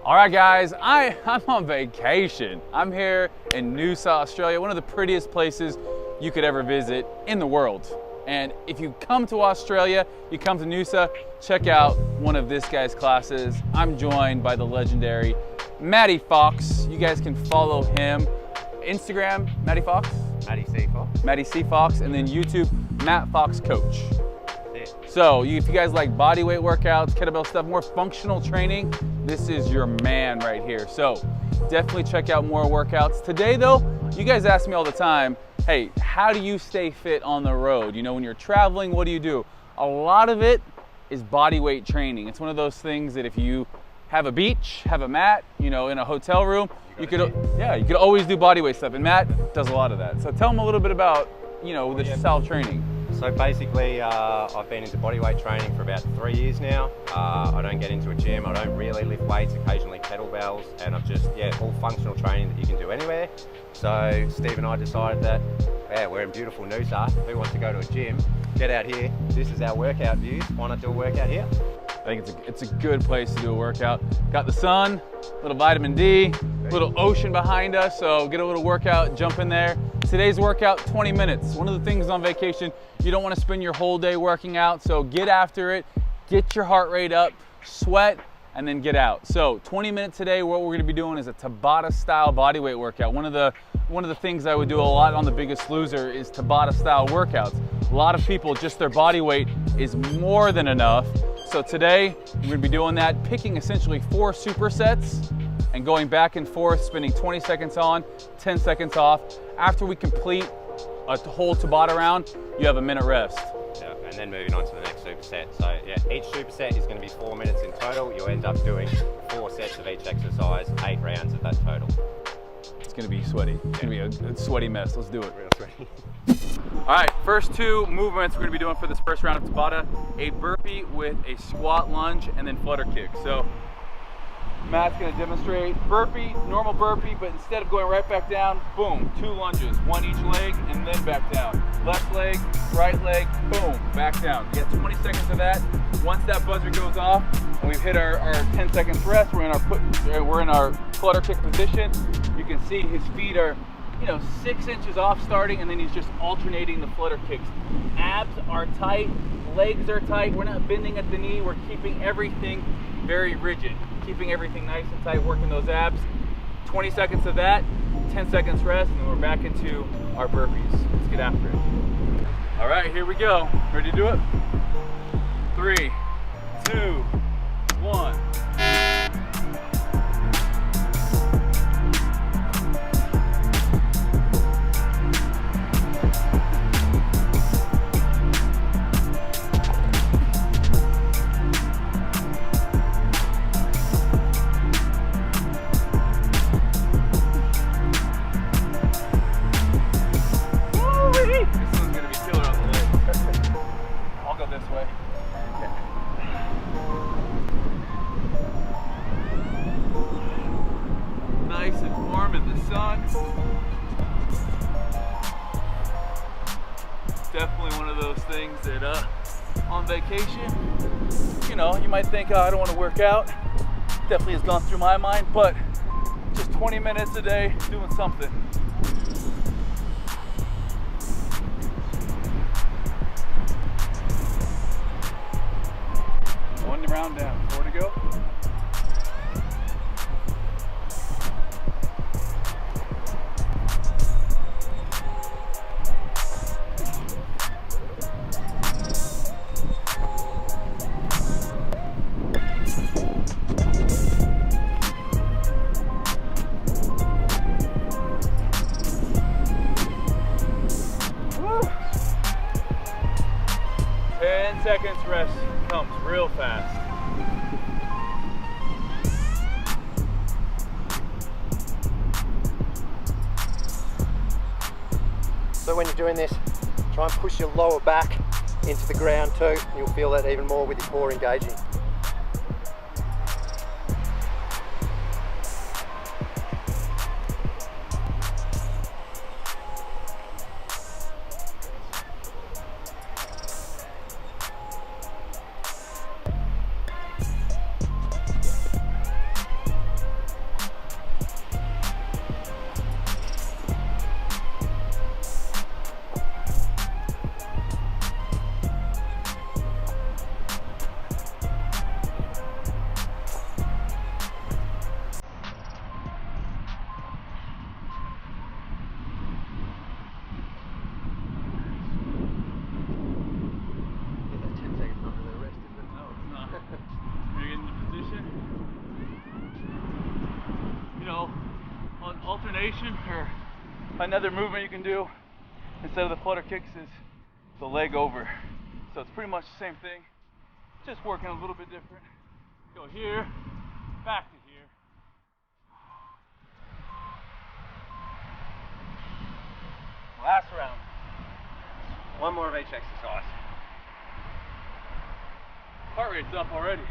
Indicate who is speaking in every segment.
Speaker 1: All right, guys, I'm on vacation. I'm here in Noosa, Australia, one of the prettiest places you could ever visit in the world. And if you come to Australia, you come to Noosa, check out one of this guy's classes. I'm joined by the legendary Matty Fox. You guys can follow him. Instagram, Matty Fox?
Speaker 2: Matty C. Fox.
Speaker 1: Matty C. Fox, and then YouTube, Matt Fox Coach.
Speaker 2: Yeah.
Speaker 1: So if you guys like body weight workouts, kettlebell stuff, more functional training, this is your man right here. So definitely check out more workouts. Today though, you guys ask me all the time, hey, how do you stay fit on the road? You know, when you're traveling, what do you do? A lot of it is body weight training. It's one of those things that if you have a beach, have a mat, you know, in a hotel room, you could always do body weight stuff. And Matt does a lot of that. So tell them a little bit about, you know, the style of training.
Speaker 2: So basically, I've been into bodyweight training for about 3 years now. I don't get into a gym. I don't really lift weights, occasionally kettlebells, and I've just, all functional training that you can do anywhere. So Steve and I decided that, we're in beautiful Noosa. Who wants to go to a gym? Get out here. This is our workout views. Why not do a workout here?
Speaker 1: I think it's a good place to do a workout. Got the sun, a little vitamin D, a little ocean behind us, so get a little workout, jump in there. Today's workout, 20 minutes. One of the things on vacation, you don't want to spend your whole day working out, so get after it, get your heart rate up, sweat, and then get out. So 20 minutes today, what we're going to be doing is a Tabata style bodyweight workout. One of the things I would do a lot on The Biggest Loser is Tabata style workouts. A lot of people, just their body weight is more than enough. So today, we're going to be doing that, picking essentially 4 supersets and going back and forth, spending 20 seconds on, 10 seconds off. After we complete a whole Tabata round, you have a minute rest.
Speaker 2: Yeah, and then moving on to the next superset. So each superset is going to be 4 minutes in total. You'll end up doing 4 sets of each exercise, 8 rounds of that total.
Speaker 1: It's going to be sweaty. It's going to be a sweaty mess. Let's do it.
Speaker 2: Real sweaty.
Speaker 1: All right, first 2 movements we're going to be doing for this first round of Tabata, a burpee with a squat lunge and then flutter kick. So Matt's going to demonstrate burpee, normal burpee, but instead of going right back down, boom, 2 lunges, 1 each leg and then back down. Left leg, right leg, boom, back down. You get 20 seconds of that. Once that buzzer goes off and we've hit our 10 seconds rest, we're in our flutter kick position. You can see his feet are 6 inches off starting, and then he's just alternating the flutter kicks. Abs are tight, legs are tight. We're not bending at the knee. We're keeping everything very rigid, keeping everything nice and tight, working those abs. 20 seconds of that, 10 seconds rest, and then we're back into our burpees. Let's get after it. All right, here we go. Ready to do it? 3, 2, 1. Nice and warm in the sun. Definitely one of those things that on vacation, you might think, I don't want to work out. Definitely has gone through my mind, but just 20 minutes a day doing something. One round down, 4 to go. Woo. 10 seconds rest comes real fast.
Speaker 3: So when you're doing this, try and push your lower back into the ground too. You'll feel that even more with your core engaging.
Speaker 1: combination or another movement you can do instead of the flutter kicks is the leg over. So it's pretty much the same thing, just working a little bit different. Go here, back to here. Last round.
Speaker 2: One more of each exercise.
Speaker 1: Heart rate's up already.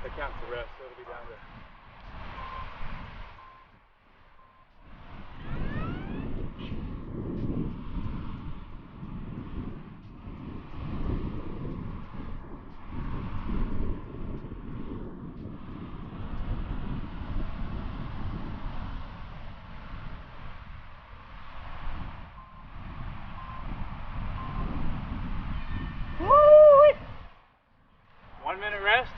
Speaker 1: It counts the rest, so it'll be down to Woo-wee! 1 minute rest.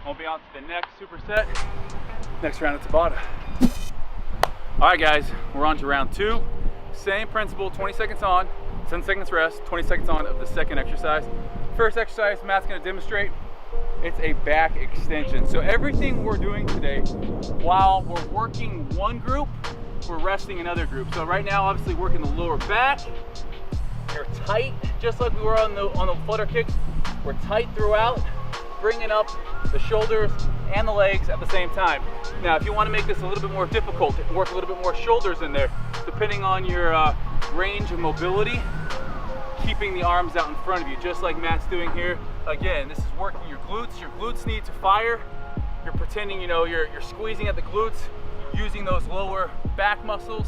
Speaker 1: We'll be on to the next superset. Next round at Tabata. All right, guys, we're on to round 2. Same principle, 20 seconds on, 10 seconds rest, 20 seconds on of the second exercise. First exercise, Matt's gonna demonstrate. It's a back extension. So everything we're doing today, while we're working one group, we're resting another group. So right now, obviously working the lower back. You're tight, just like we were on the flutter kicks. We're tight throughout, bringing up the shoulders and the legs at the same time. Now, if you want to make this a little bit more difficult, work a little bit more shoulders in there, depending on your range of mobility, keeping the arms out in front of you, just like Matt's doing here. Again, this is working your glutes. Your glutes need to fire. You're pretending, you know, you're squeezing at the glutes, using those lower back muscles,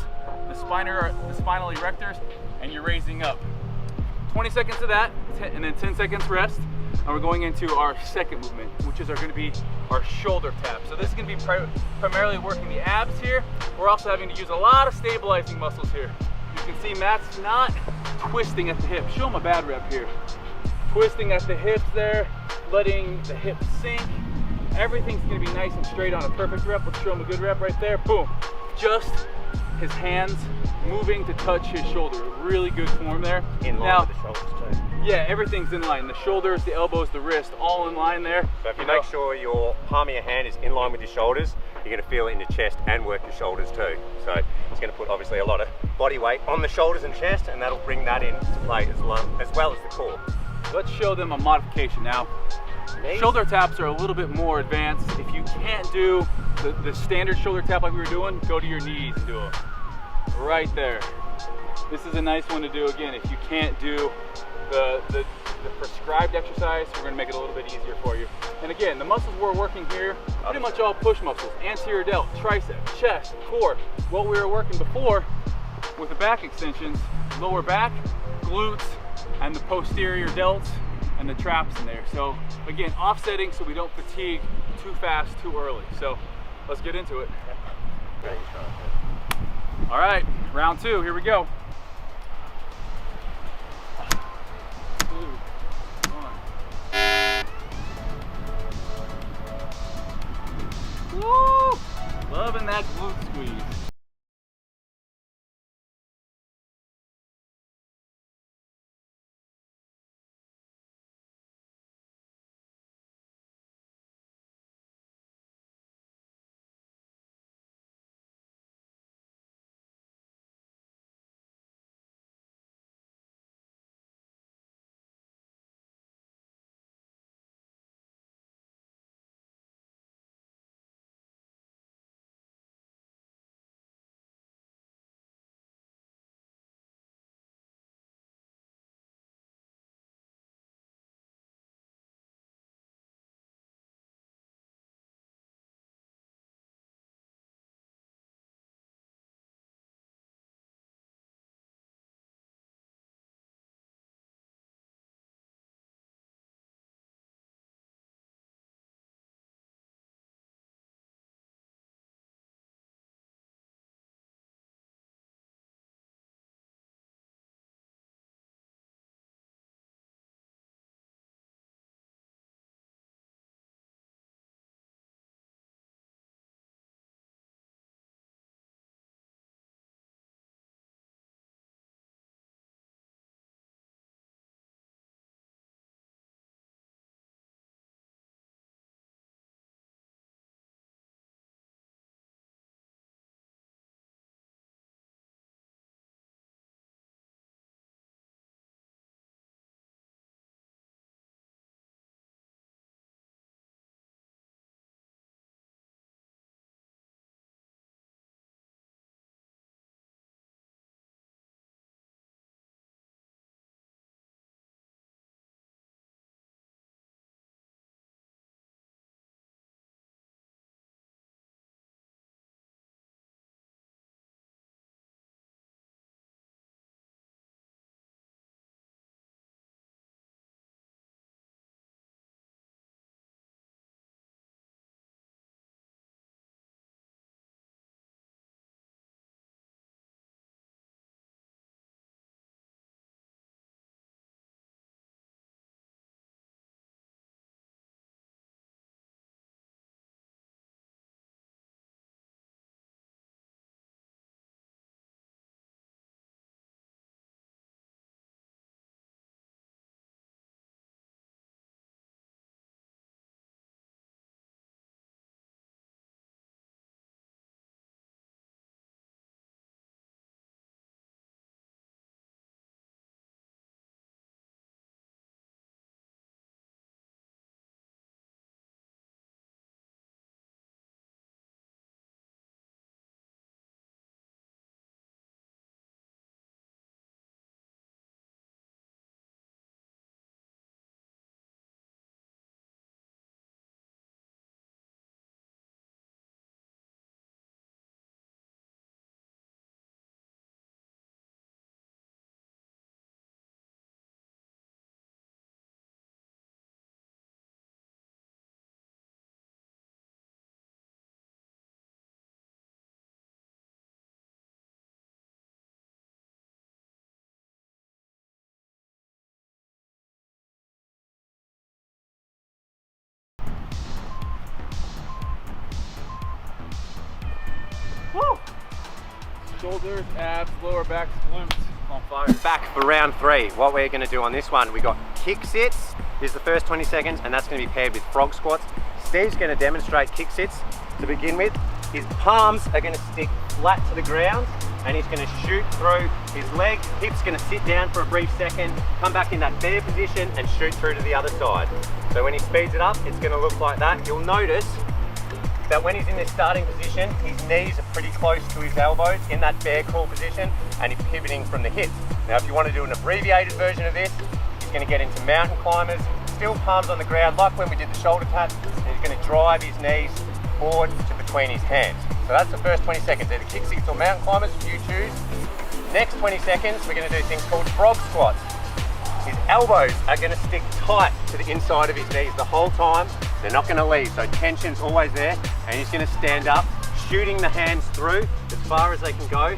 Speaker 1: the spinal erectors, and you're raising up. 20 seconds of that, and then 10 seconds rest. And we're going into our second movement, which is going to be our shoulder tap. So this is going to be primarily working the abs here. We're also having to use a lot of stabilizing muscles here. You can see Matt's not twisting at the hip. Show him a bad rep here. Twisting at the hips there, letting the hips sink. Everything's going to be nice and straight on a perfect rep. Let's show him a good rep right there. Boom. Just his hands moving to touch his shoulder. Really good form there.
Speaker 2: In line with the shoulders too.
Speaker 1: Yeah, everything's in line. The shoulders, the elbows, the wrist, all in line there.
Speaker 2: So if you make sure your palm of your hand is in line with your shoulders, you're going to feel it in your chest and work your shoulders too. So it's going to put obviously a lot of body weight on the shoulders and chest, and that'll bring that into play as well as the core.
Speaker 1: Let's show them a modification now. Shoulder taps are a little bit more advanced. If you can't do the standard shoulder tap like we were doing, go to your knees and do it. Right there. This is a nice one to do again. If you can't do the prescribed exercise, we're going to make it a little bit easier for you. And again, the muscles we're working here, pretty much all push muscles. Anterior delt, tricep, chest, core. What we were working before with the back extensions, lower back, glutes, and the posterior delts, and the traps in there. So again, offsetting so we don't fatigue too fast, too early. So let's get into it. All right, round 2, here we go. 2, 1. Woo! Loving that glute squeeze. Shoulders, abs, lower back, glutes on fire.
Speaker 2: Back for round 3. What we're going to do on this one, we got kick sits. This is the first 20 seconds, and that's going to be paired with frog squats. Steve's going to demonstrate kick sits to begin with. His palms are going to stick flat to the ground, and he's going to shoot through his leg. Hips going to sit down for a brief second, come back in that bear position, and shoot through to the other side. So when he speeds it up, it's going to look like that. You'll notice that when he's in this starting position, his knees are pretty close to his elbows in that bear crawl position, and he's pivoting from the hips. Now, if you want to do an abbreviated version of this, he's going to get into mountain climbers, still palms on the ground, like when we did the shoulder tap, and he's going to drive his knees forward to between his hands. So that's the first 20 seconds. Either kick sits or mountain climbers, you choose. Next 20 seconds, we're going to do things called frog squats. His elbows are going to stick tight to the inside of his knees the whole time. They're not going to leave, so tension's always there. And he's going to stand up, shooting the hands through as far as they can go.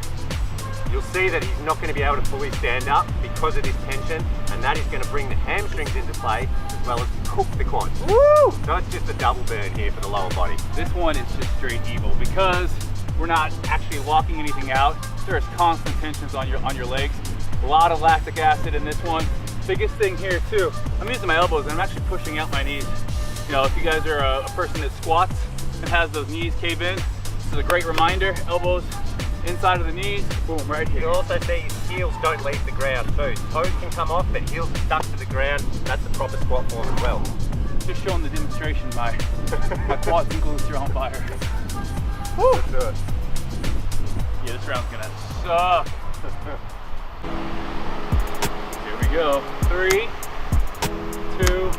Speaker 2: You'll see that he's not going to be able to fully stand up because of this tension, and that is going to bring the hamstrings into play as well as cook the quads. Woo! So it's just a double burn here for the lower body.
Speaker 1: This one is just straight evil because we're not actually locking anything out. There's constant tensions on your legs. A lot of lactic acid in this one. Biggest thing here too, I'm using my elbows and I'm actually pushing out my knees. You know, if you guys are a person that squats and has those knees cave in, this is a great reminder. Elbows inside of the knees, boom, right here.
Speaker 2: You'll also see his heels don't leave the ground too. Toes can come off, but heels are stuck to the ground. That's the proper squat form as well.
Speaker 1: Just showing the demonstration, my quads and glutes are on fire.
Speaker 2: Woo! Let's do it.
Speaker 1: Yeah, this round's gonna suck. Here we go. 3, 2.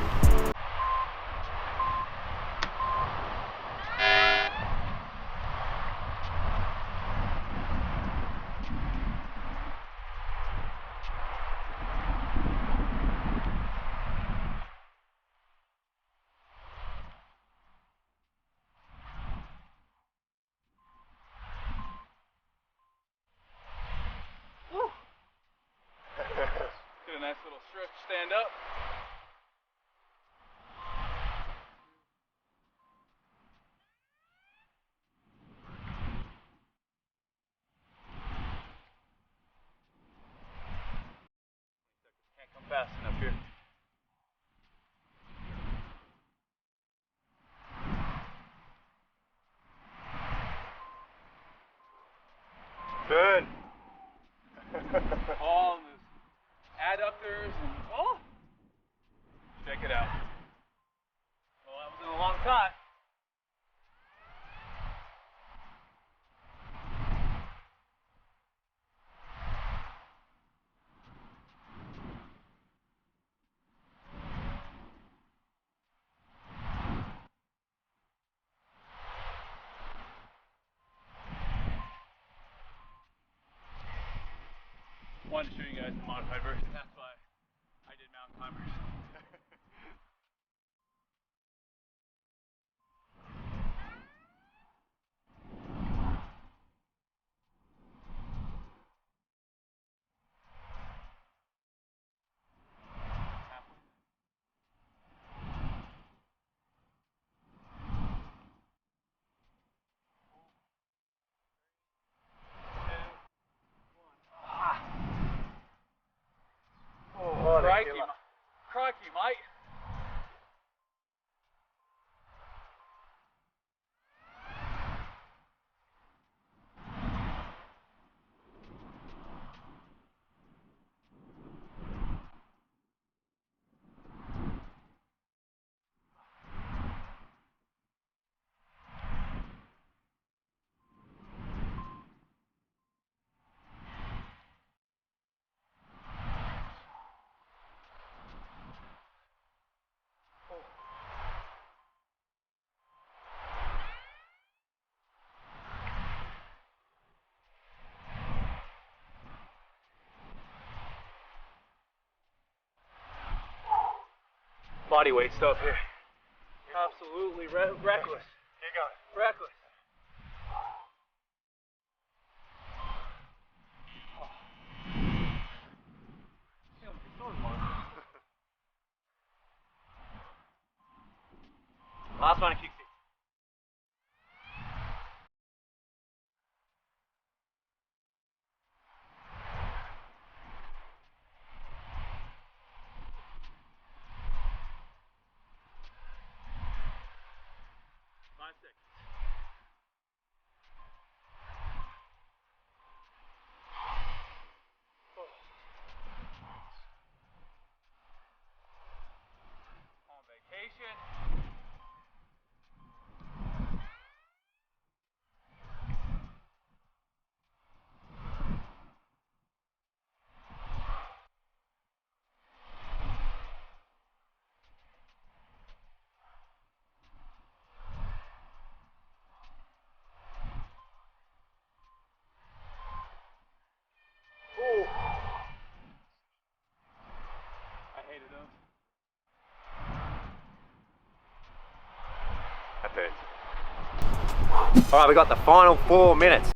Speaker 1: Get a nice little stretch, stand up. Can't come fast enough here.
Speaker 2: Burn.
Speaker 1: All the adductors and oh, check it out. Well, that was in a long time. Wanted to show you guys the modified version. That's why I did mountain climbers. Crikey, mate. Body weight stuff here. Absolutely reckless.
Speaker 2: Keep going.
Speaker 1: Reckless.
Speaker 2: Last one, kick sit. All right, we got the final 4 minutes.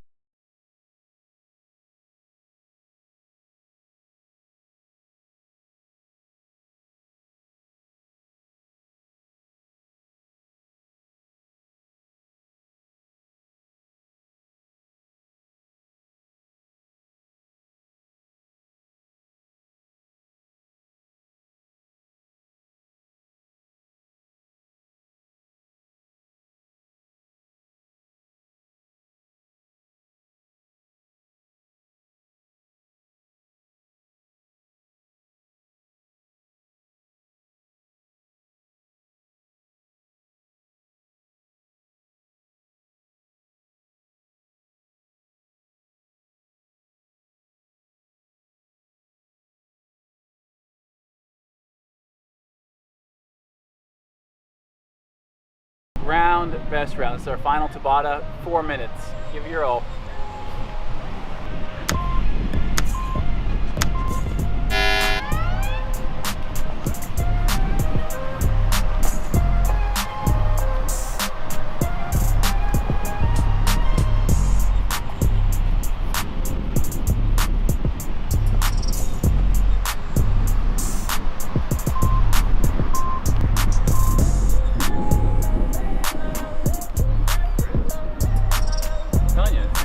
Speaker 1: Round, best round. This is our final Tabata, 4 minutes. Give it your all.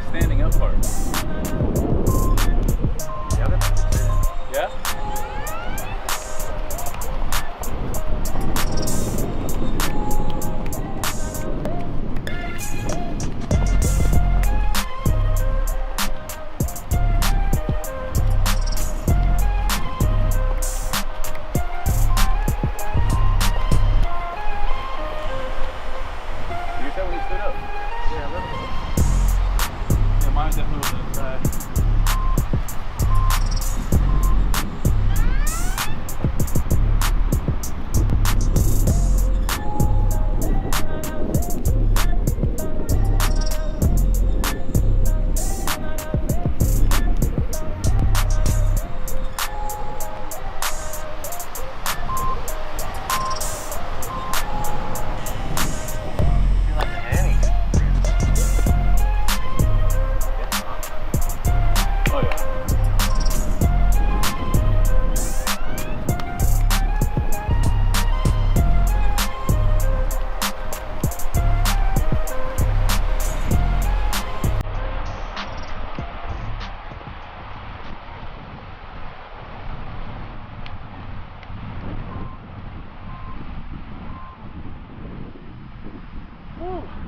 Speaker 1: Standing up part. Yeah? You said when you stood up? Yeah, a little bit. Yeah, mine's definitely a little bit.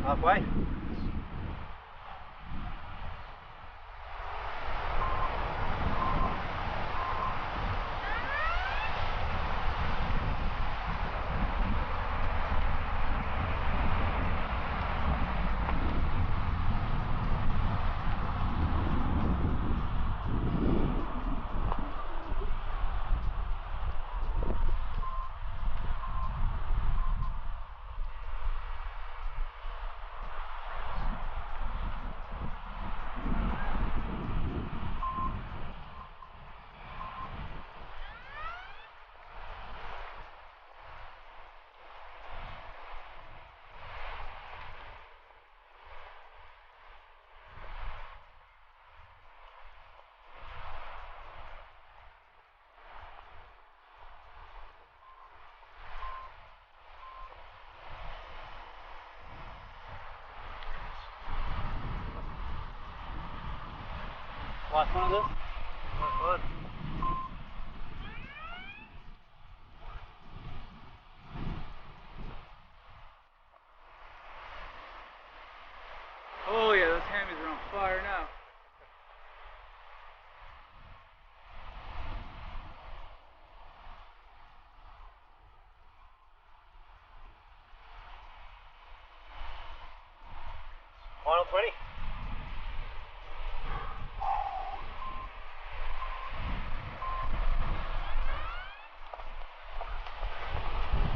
Speaker 2: Halfway.
Speaker 1: Last one of this?
Speaker 2: Last one.
Speaker 1: Oh yeah, those hammies are on fire now.
Speaker 2: Final 20.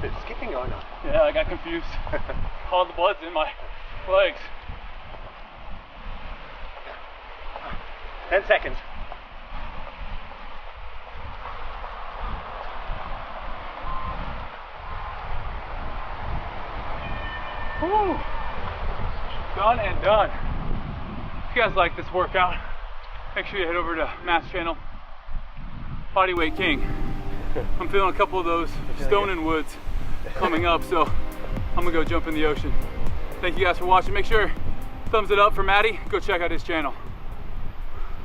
Speaker 2: Bit skipping going on.
Speaker 1: Yeah, I got confused. All the blood's in my legs.
Speaker 2: 10 seconds.
Speaker 1: Woo! Done and done. If you guys like this workout, make sure you head over to Matt's channel, Bodyweight King. I'm feeling a couple of those stone and woods coming up, so I'm gonna go jump in the ocean. Thank you guys for watching. Make sure thumbs it up for Matty. Go check out his channel.